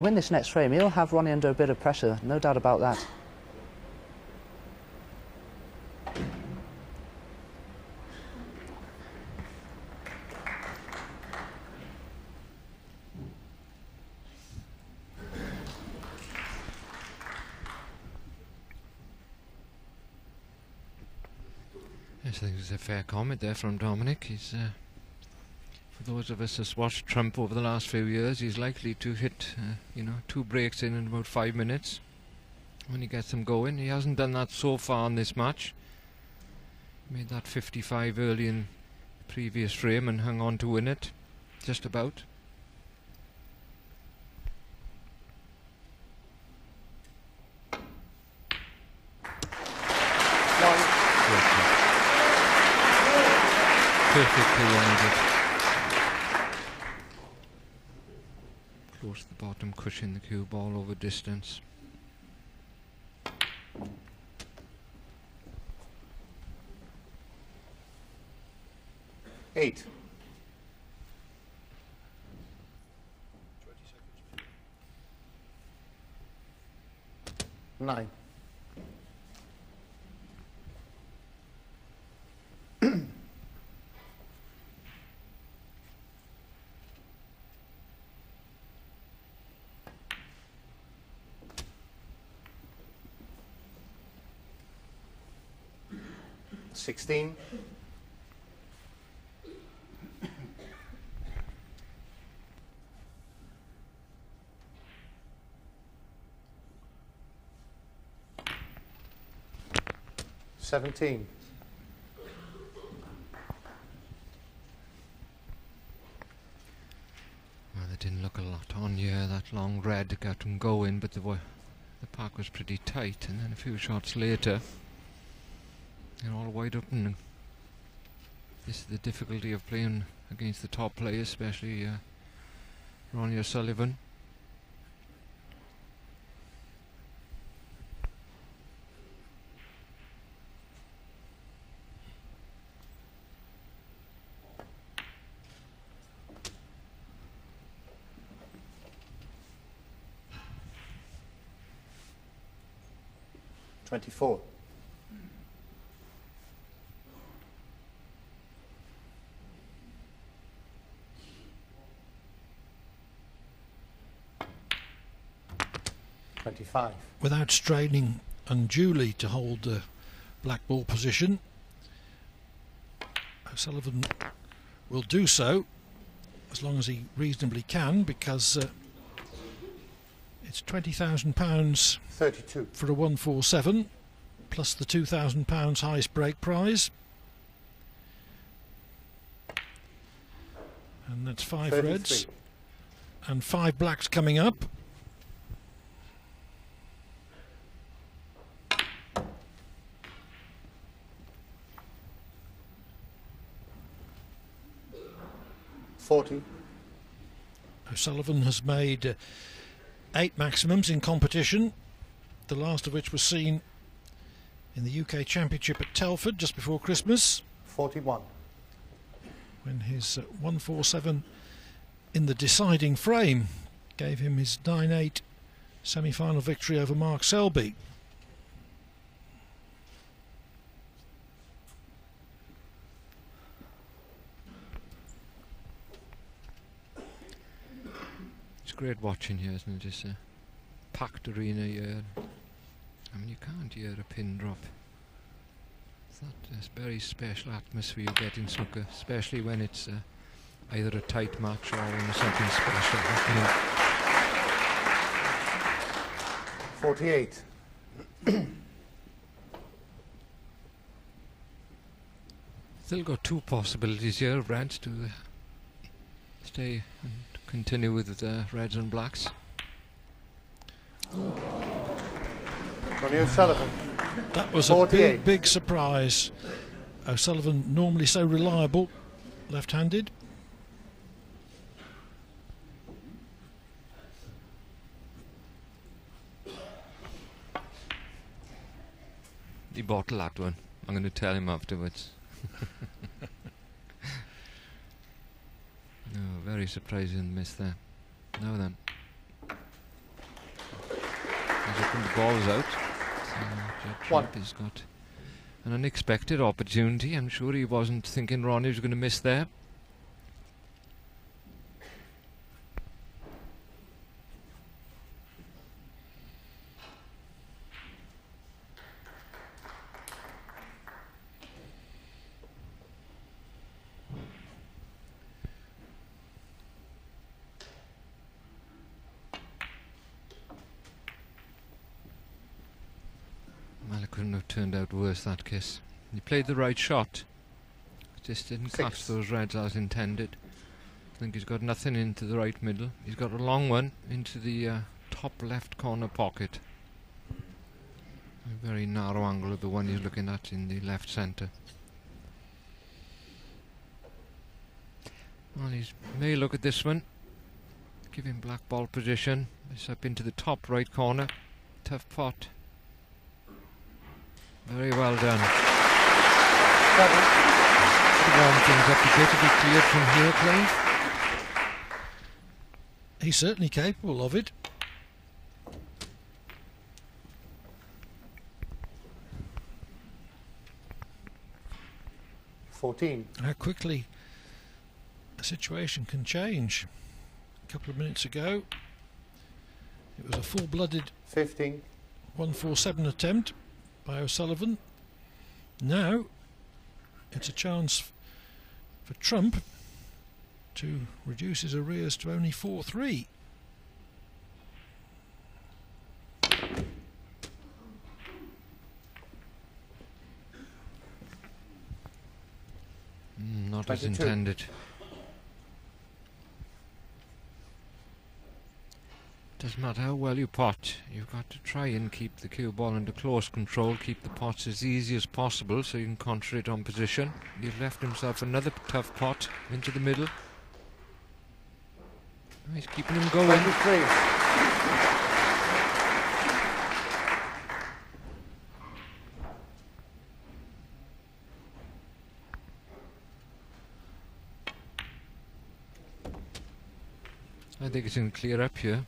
Win this next frame, he'll have Ronni under a bit of pressure, no doubt about that. Yes, I think it's a fair comment there from Dominic. He's, for those of us that's watched Trump over the last few years, he's likely to hit, 2 breaks in about 5 minutes when he gets them going. He hasn't done that so far in this match. Made that 55 early in the previous frame and hung on to win it, just about. Perfectly landed. Close to the bottom cushion the cue ball over distance. Eight. 9. Sixteen. 17. Well, there didn't look a lot on here. That long red got him going, but the pack was pretty tight. And then a few shots later, they're all wide open. And this is the difficulty of playing against the top players, especially Ronni O'Sullivan. $24. 25. Without straining unduly to hold the black ball position, O'Sullivan will do so as long as he reasonably can, because it's £20,000 32. for a 147 plus the £2,000 highest break prize, and that's 5 33. reds and 5 blacks coming up. $40. O'Sullivan has made 8 maximums in competition, the last of which was seen in the UK Championship at Telford just before Christmas, 41. when his 147 in the deciding frame gave him his 9-8 semi-final victory over Mark Selby. It's great watching here, isn't it? Just a packed arena here. I mean, you can't hear a pin drop. It's that very special atmosphere you get in snooker, especially when it's either a tight match or when there's something special happening. 48. Still got 2 possibilities here, reds to stay and continue with reds and blacks. Ronni O'Sullivan. That was 48. a big surprise. O'Sullivan, normally so reliable, left-handed. He bottled that one. I'm going to tell him afterwards. No, very surprising miss there. Now then. when the ball's out. Judd Trump has got an unexpected opportunity. I'm sure he wasn't thinking Ronni was going to miss there. Well, it couldn't have turned out worse, that kiss. He played the right shot. Just didn't catch those reds as intended. I think he's got nothing into the right middle. He's got a long one into the top left corner pocket. A very narrow angle of the one he's looking at in the left centre. Well, he may look at this one. Give him black ball position. It's up into the top right corner. Tough pot. Very well done. Warm things up a bit to be cleared from here, Clive. He's certainly capable of it. How quickly a situation can change. A couple of minutes ago, it was a full-blooded 147 attempt by O'Sullivan. Now it's a chance for Trump to reduce his arrears to only 4-3. Not 22. as intended. Doesn't matter how well you pot, you've got to try and keep the cue ball under close control, keep the pots as easy as possible so you can concentrate on position. He's left himself another tough pot into the middle. He's keeping him going. 23. I think it's going to clear up here.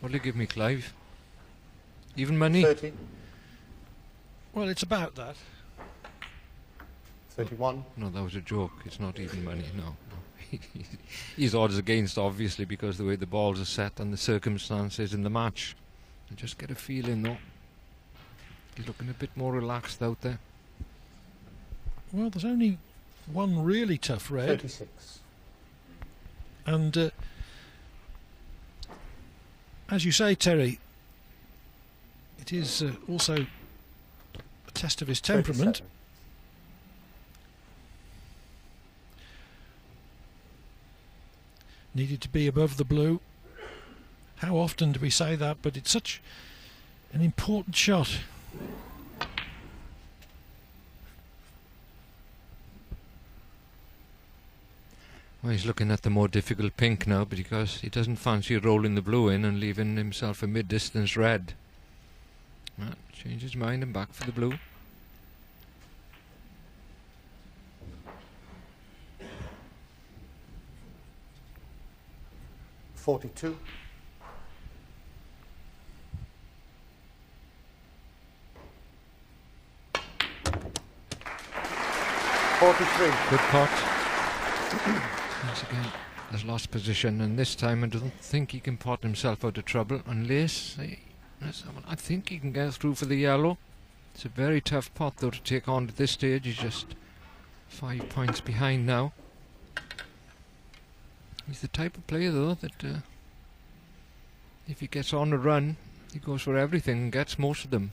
What'll you give me, Clive? Even money? 30. Well, it's about that. 31. No, that was a joke. It's not even money, no. He's odds against, obviously, because the way the balls are set and the circumstances in the match. I just get a feeling, though, he's looking a bit more relaxed out there. Well, there's only one really tough red. 36. And as you say, Terry, it is also a test of his temperament. 37. Needed to be above the blue. How often do we say that? But it's such an important shot. Well, he's looking at the more difficult pink now because he doesn't fancy rolling the blue in and leaving himself a mid-distance red. Well, change his mind and back for the blue. $42. $43. Good pot. Once again, has lost position, and this time I don't think he can pot himself out of trouble unless I think he can get through for the yellow. It's a very tough pot though to take on at this stage. He's just 5 points behind now. He's the type of player though that if he gets on a run, he goes for everything and gets most of them.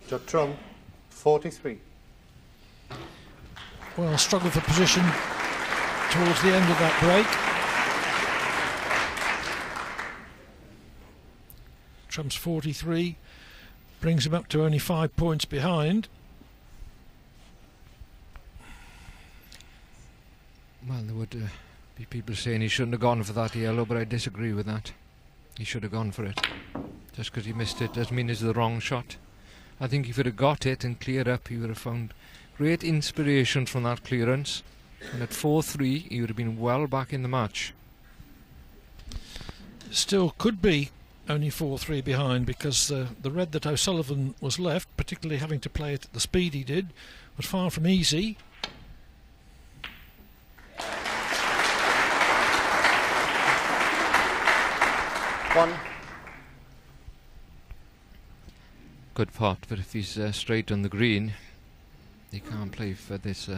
Judd Trump, 43. Well, struggle for position towards the end of that break. Trump's 43 brings him up to only 5 points behind. Well, there would be people saying he shouldn't have gone for that yellow, but I disagree with that. He should have gone for it. Just because he missed it doesn't mean it's the wrong shot. I think if he'd have got it and cleared up, he would have found great inspiration from that clearance. And at 4-3, he would have been well back in the match. Still could be only 4-3 behind, because the red that O'Sullivan was left, particularly having to play it at the speed he did, was far from easy. One. Good pot, but if he's straight on the green, he can't play for this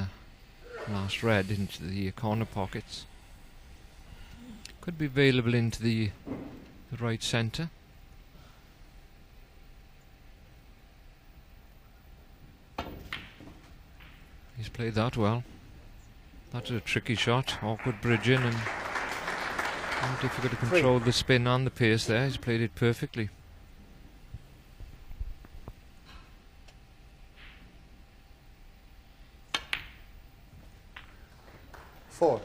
last red into the corner pockets. Could be available into the right centre. He's played that well. That's a tricky shot, awkward bridging, and difficult to control the spin and the pace there. He's played it perfectly. Four.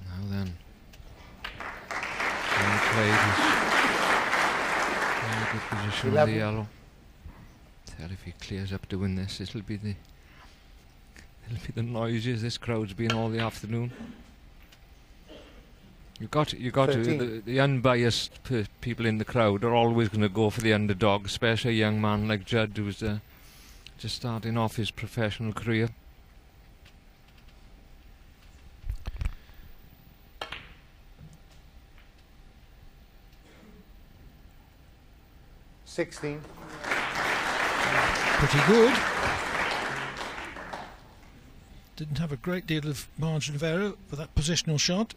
Now then, well played. He's in a good position with 11. the yellow. Tell if he clears up doing this, it'll be the noisiest this crowd's been all the afternoon. You got to. The unbiased people in the crowd are always going to go for the underdog, especially a young man like Judd, who's just starting off his professional career. $16. Pretty good. Didn't have a great deal of margin of error for that positional shot.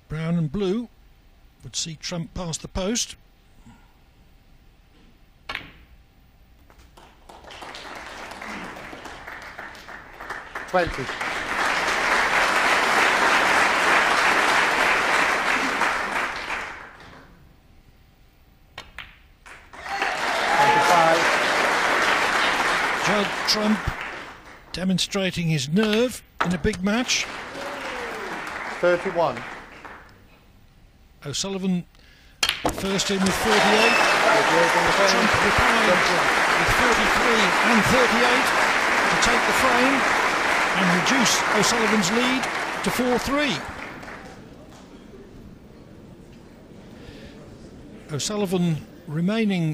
Brown and blue would see Trump past the post. $20. Judd Trump demonstrating his nerve in a big match. 31. O'Sullivan first in with 48. Trump replied with 43 and 38 to take the frame and reduce O'Sullivan's lead to 4-3. O'Sullivan remaining